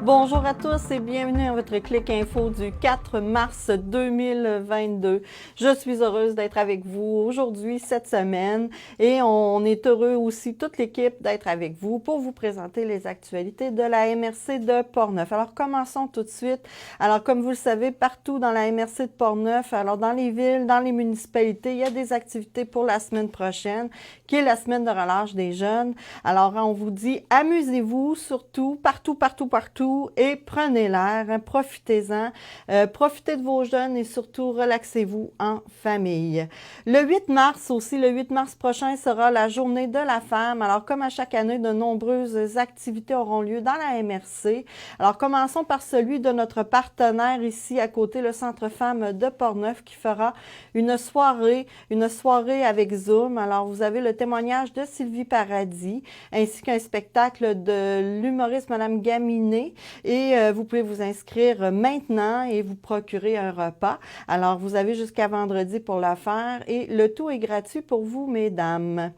Bonjour à tous et bienvenue à votre Clic Info du 4 mars 2022. Je suis heureuse d'être avec vous aujourd'hui, cette semaine, et on est heureux aussi, toute l'équipe, d'être avec vous pour vous présenter les actualités de la MRC de Portneuf. Alors, commençons tout de suite. Alors, comme vous le savez, partout dans la MRC de Portneuf, alors dans les villes, dans les municipalités, il y a des activités pour la semaine prochaine, qui est la semaine de relâche des jeunes. Alors, on vous dit, amusez-vous surtout, partout, et prenez l'air, hein, profitez-en, profitez de vos jeunes et surtout relaxez-vous en famille. Le 8 mars aussi, le 8 mars prochain sera la journée de la femme. Alors comme à chaque année, de nombreuses activités auront lieu dans la MRC. Alors commençons par celui de notre partenaire ici à côté, le Centre Femmes de Portneuf qui fera une soirée avec Zoom. Alors vous avez le témoignage de Sylvie Paradis ainsi qu'un spectacle de l'humoriste Madame Gaminet et vous pouvez vous inscrire maintenant et vous procurer un repas. Alors, vous avez jusqu'à vendredi pour le faire et le tout est gratuit pour vous, mesdames.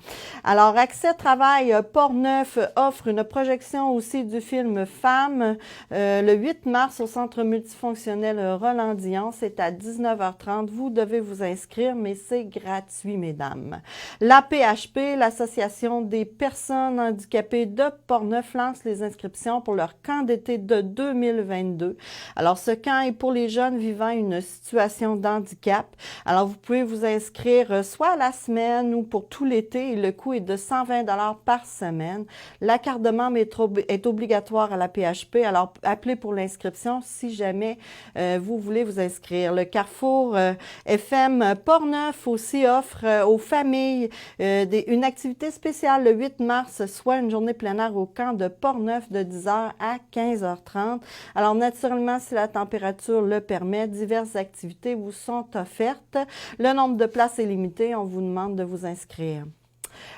Alors, Accès Travail Portneuf offre une projection aussi du film Femmes le 8 mars au Centre multifonctionnel Roland-Dion. C'est à 19h30. Vous devez vous inscrire, mais c'est gratuit, mesdames. La PHP, l'Association des personnes handicapées de Portneuf, lance les inscriptions pour leur camp d'été de 2022. Alors, ce camp est pour les jeunes vivant une situation d'handicap. Alors, vous pouvez vous inscrire soit à la semaine ou pour tout l'été. Le coût est de 120 $ par semaine. La carte de membre est obligatoire à la PHP. Alors, appelez pour l'inscription si jamais vous voulez vous inscrire. Le Carrefour FM Portneuf aussi offre aux familles une activité spéciale le 8 mars, soit une journée plein air au camp de Portneuf de 10h à 15h30. Alors, naturellement, si la température le permet, diverses activités vous sont offertes. Le nombre de places est limité. On vous demande de vous inscrire.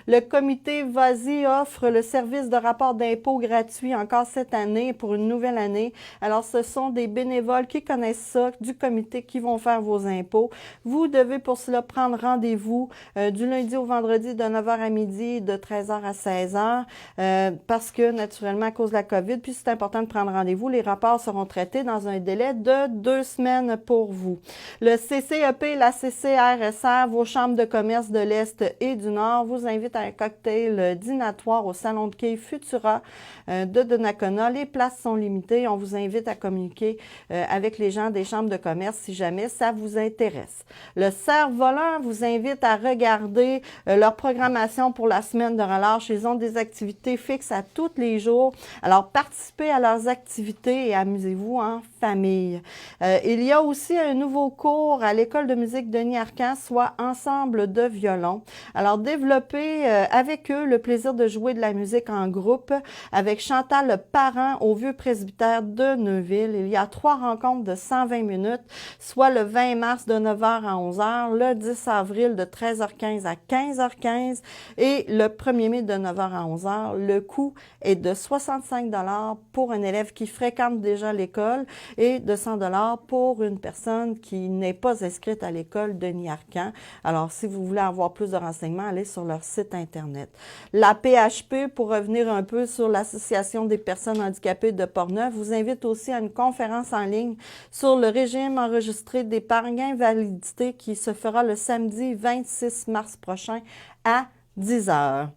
Le comité Vas-y offre le service de rapport d'impôt gratuit encore cette année pour une nouvelle année. Alors, ce sont des bénévoles qui connaissent ça du comité qui vont faire vos impôts. Vous devez pour cela prendre rendez-vous du lundi au vendredi de 9h à midi, de 13h à 16h parce que, naturellement, à cause de la COVID, puis c'est important de prendre rendez-vous, les rapports seront traités dans un délai de 2 semaines pour vous. Le CCEP, la CCRSR, vos chambres de commerce de l'Est et du Nord vous invite à un cocktail dînatoire au Salon de quai Futura de Donnacona. Les places sont limitées. On vous invite à communiquer avec les gens des chambres de commerce si jamais ça vous intéresse. Le Cerf-Volant vous invite à regarder leur programmation pour la semaine de relâche. Ils ont des activités fixes à tous les jours. Alors, participez à leurs activités et amusez-vous en famille. Il y a aussi un nouveau cours à l'École de musique Denis Arcand, soit ensemble de violon. Alors, développez avec eux le plaisir de jouer de la musique en groupe avec Chantal Parent au Vieux Presbytère de Neuville. Il y a 3 rencontres de 120 minutes, soit le 20 mars de 9h à 11h, le 10 avril de 13h15 à 15h15 et le 1er mai de 9h à 11h. Le coût est de 65 $ pour un élève qui fréquente déjà l'école et de 100 $ pour une personne qui n'est pas inscrite à l'école Denis Arcand. Alors, si vous voulez avoir plus de renseignements, allez sur leur site Internet. La PHP, pour revenir un peu sur l'Association des personnes handicapées de Portneuf, vous invite aussi à une conférence en ligne sur le régime enregistré d'épargne invalidité qui se fera le samedi 26 mars prochain à 10h.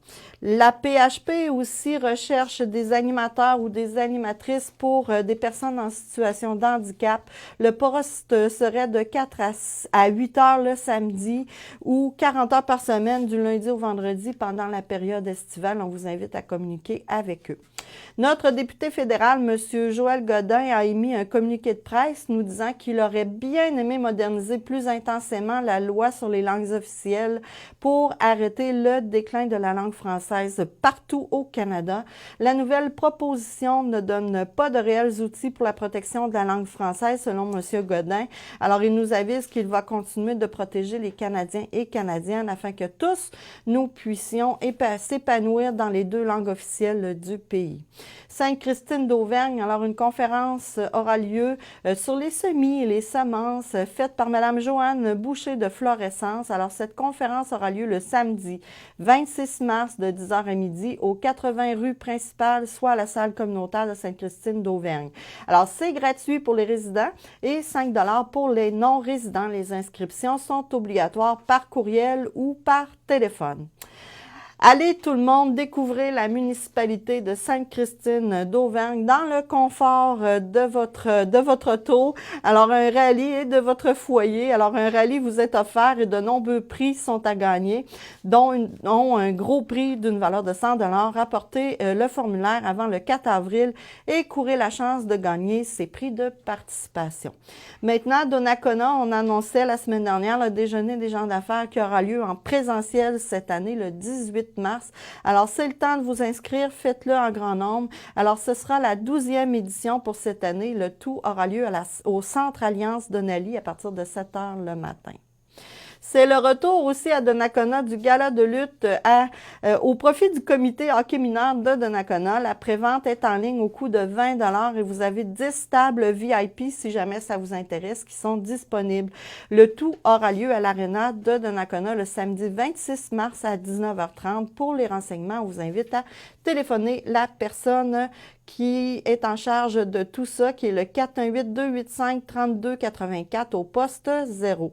La PHP aussi recherche des animateurs ou des animatrices pour des personnes en situation de handicap. Le poste serait de 4 à 8 heures le samedi ou 40 heures par semaine du lundi au vendredi pendant la période estivale. On vous invite à communiquer avec eux. Notre député fédéral, M. Joël Godin, a émis un communiqué de presse nous disant qu'il aurait bien aimé moderniser plus intensément la loi sur les langues officielles pour arrêter le déclin de la langue française partout au Canada. La nouvelle proposition ne donne pas de réels outils pour la protection de la langue française, selon M. Godin. Alors, il nous avise qu'il va continuer de protéger les Canadiens et Canadiennes afin que tous nous puissions s'épanouir dans les 2 langues officielles du pays. Sainte-Christine d'Auvergne, alors une conférence aura lieu sur les semis et les semences faite par Mme Joanne Boucher de Florescence. Alors, cette conférence aura lieu le samedi 26 mars de 10h à midi au 80 rue principale, soit à la salle communautaire de Sainte-Christine d'Auvergne. Alors, c'est gratuit pour les résidents et 5 $ pour les non-résidents. Les inscriptions sont obligatoires par courriel ou par téléphone. Allez tout le monde découvrir la municipalité de Sainte-Christine d'Auvergne dans le confort de votre auto. Alors un rallye et de votre foyer. Alors un rallye vous est offert et de nombreux prix sont à gagner, dont un gros prix d'une valeur de 100 $. Rapportez le formulaire avant le 4 avril et courez la chance de gagner ces prix de participation. Maintenant, Donnacona, on annonçait la semaine dernière le déjeuner des gens d'affaires qui aura lieu en présentiel cette année, le 18 mars. Alors, c'est le temps de vous inscrire. Faites-le en grand nombre. Alors, ce sera la 12e édition pour cette année. Le tout aura lieu au Centre Alliance Donali à partir de 7 h le matin. C'est le retour aussi à Donnacona du gala de lutte au profit du comité hockey mineur de Donnacona. La prévente est en ligne au coût de 20 $ et vous avez 10 tables VIP si jamais ça vous intéresse qui sont disponibles. Le tout aura lieu à l'Arena de Donnacona le samedi 26 mars à 19h30. Pour les renseignements, on vous invite à téléphoner la personne qui est en charge de tout ça, qui est le 418-285-3284 au poste 0.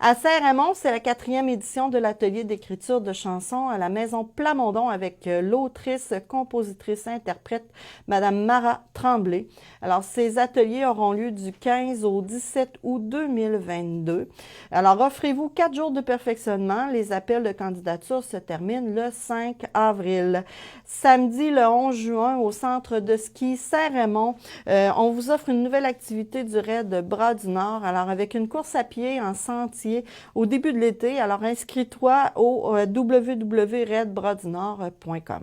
À Saint-Raymond, c'est la 4e édition de l'atelier d'écriture de chansons à la Maison Plamondon avec l'autrice, compositrice, interprète, Madame Mara Tremblay. Alors, ces ateliers auront lieu du 15 au 17 août 2022. Alors, offrez-vous 4 jours de perfectionnement. Les appels de candidature se terminent le 5 avril. Samedi, le 11 juin, au centre de ski Saint-Raymond, on vous offre une nouvelle activité du raid Bras du Nord. Alors, avec une course à pied en sentier au début de l'été. Alors, inscris-toi au www.raidbrasdunord.com.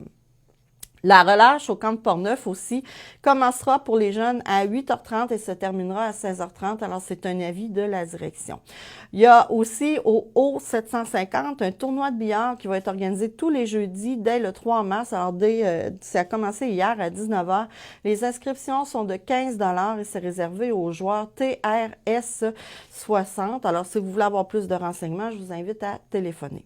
La relâche au camp de Portneuf aussi commencera pour les jeunes à 8h30 et se terminera à 16h30. Alors, c'est un avis de la direction. Il y a aussi au O750 un tournoi de billard qui va être organisé tous les jeudis dès le 3 mars. Alors, ça a commencé hier à 19h. Les inscriptions sont de 15 $ et c'est réservé aux joueurs TRS 60. Alors, si vous voulez avoir plus de renseignements, je vous invite à téléphoner.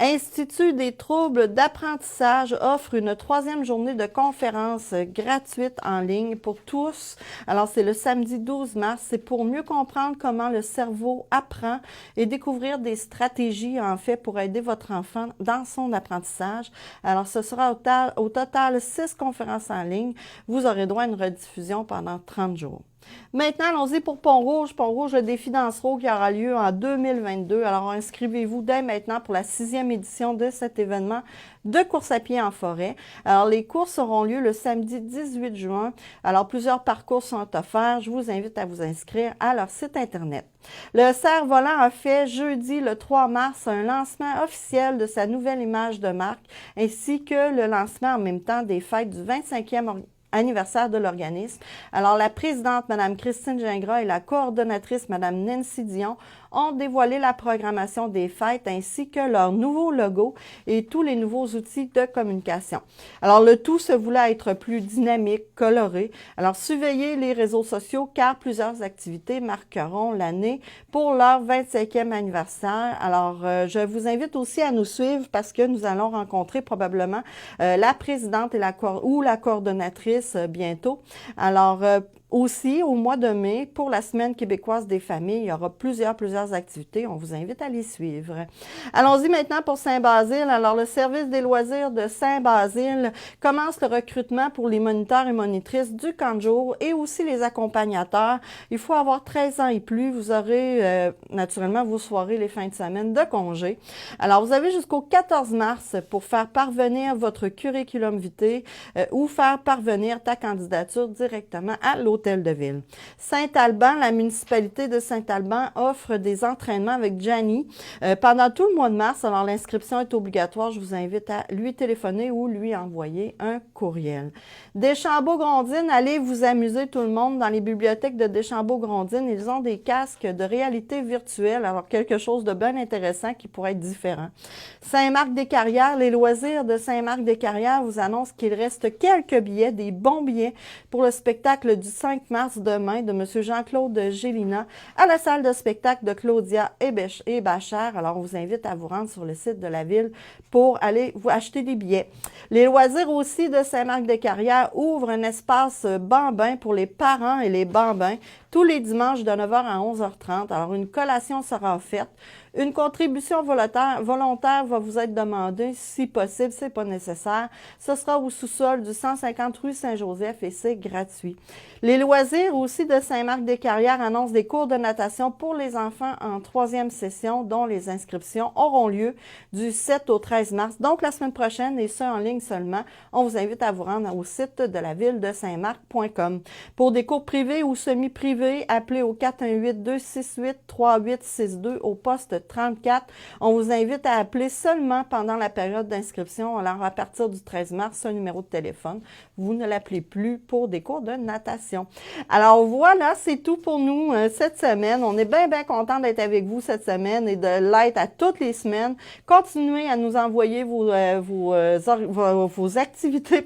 Institut des troubles d'apprentissage offre une 3e journée de conférence gratuite en ligne pour tous. Alors, c'est le samedi 12 mars. C'est pour mieux comprendre comment le cerveau apprend et découvrir des stratégies, en fait, pour aider votre enfant dans son apprentissage. Alors, ce sera au total 6 conférences en ligne. Vous aurez droit à une rediffusion pendant 30 jours. Maintenant, allons-y pour Pont-Rouge. Pont-Rouge, le défi Dansereau qui aura lieu en 2022. Alors, inscrivez-vous dès maintenant pour la 6e édition de cet événement de course à pied en forêt. Alors, les courses auront lieu le samedi 18 juin. Alors, plusieurs parcours sont offerts. Je vous invite à vous inscrire à leur site Internet. Le Cerf-Volant a fait jeudi, le 3 mars, un lancement officiel de sa nouvelle image de marque, ainsi que le lancement en même temps des fêtes du 25e anniversaire de l'organisme. Alors, la présidente, Mme Christine Gingras, et la coordonnatrice, Mme Nancy Dion, ont dévoilé la programmation des fêtes ainsi que leur nouveau logo et tous les nouveaux outils de communication. Alors, le tout se voulait être plus dynamique, coloré. Alors, surveillez les réseaux sociaux car plusieurs activités marqueront l'année pour leur 25e anniversaire. Alors, je vous invite aussi à nous suivre parce que nous allons rencontrer probablement la présidente et la coordonnatrice bientôt. Alors, aussi, au mois de mai, pour la Semaine québécoise des familles, il y aura plusieurs activités. On vous invite à les suivre. Allons-y maintenant pour Saint-Basile. Alors, le service des loisirs de Saint-Basile commence le recrutement pour les moniteurs et monitrices du camp de jour et aussi les accompagnateurs. Il faut avoir 13 ans et plus. Vous aurez naturellement vos soirées les fins de semaine de congé. Alors, vous avez jusqu'au 14 mars pour faire parvenir votre curriculum vitae ou faire parvenir ta candidature directement à l'hôtel de ville. Saint-Alban, la municipalité de Saint-Alban offre des entraînements avec Gianni pendant tout le mois de mars. Alors, l'inscription est obligatoire. Je vous invite à lui téléphoner ou lui envoyer un courriel. Deschambault-Grondines, allez vous amuser tout le monde dans les bibliothèques de Deschambault-Grondines. Ils ont des casques de réalité virtuelle. Alors, quelque chose de bien intéressant qui pourrait être différent. Saint-Marc-des-Carrières, les loisirs de Saint-Marc-des-Carrières vous annoncent qu'il reste quelques billets, des bons billets pour le spectacle du 5 mars demain de M. Jean-Claude Gélina à la salle de spectacle de Claudia et Bachar. Alors, on vous invite à vous rendre sur le site de la ville pour aller vous acheter des billets. Les loisirs aussi de Saint-Marc-des-Carrières ouvrent un espace bambin pour les parents et les bambins tous les dimanches de 9h à 11h30. Alors, une collation sera offerte. Une contribution volontaire va vous être demandée, si possible, c'est pas nécessaire. Ce sera au sous-sol du 150 rue Saint-Joseph et c'est gratuit. Les loisirs aussi de Saint-Marc-des-Carrières annoncent des cours de natation pour les enfants en 3e session, dont les inscriptions auront lieu du 7 au 13 mars, donc la semaine prochaine, et ce, en ligne seulement. On vous invite à vous rendre au site de la ville de Saint-Marc.com. Pour des cours privés ou semi-privés, appelez au 418-268-3862 au poste 34. On vous invite à appeler seulement pendant la période d'inscription. Alors, à partir du 13 mars, un numéro de téléphone. Vous ne l'appelez plus pour des cours de natation. Alors, voilà, c'est tout pour nous cette semaine. On est bien content d'être avec vous cette semaine et de l'être à toutes les semaines. Continuez à nous envoyer vos activités,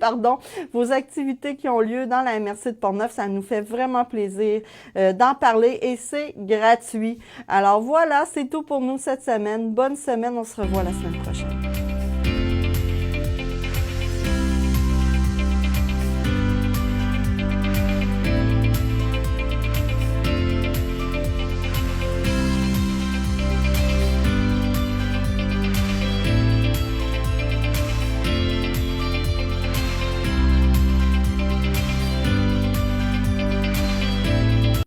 vos activités qui ont lieu dans la MRC de Portneuf. Ça nous fait vraiment plaisir d'en parler et c'est gratuit. Alors, voilà, c'est tout pour nous cette semaine. Bonne semaine, on se revoit la semaine prochaine.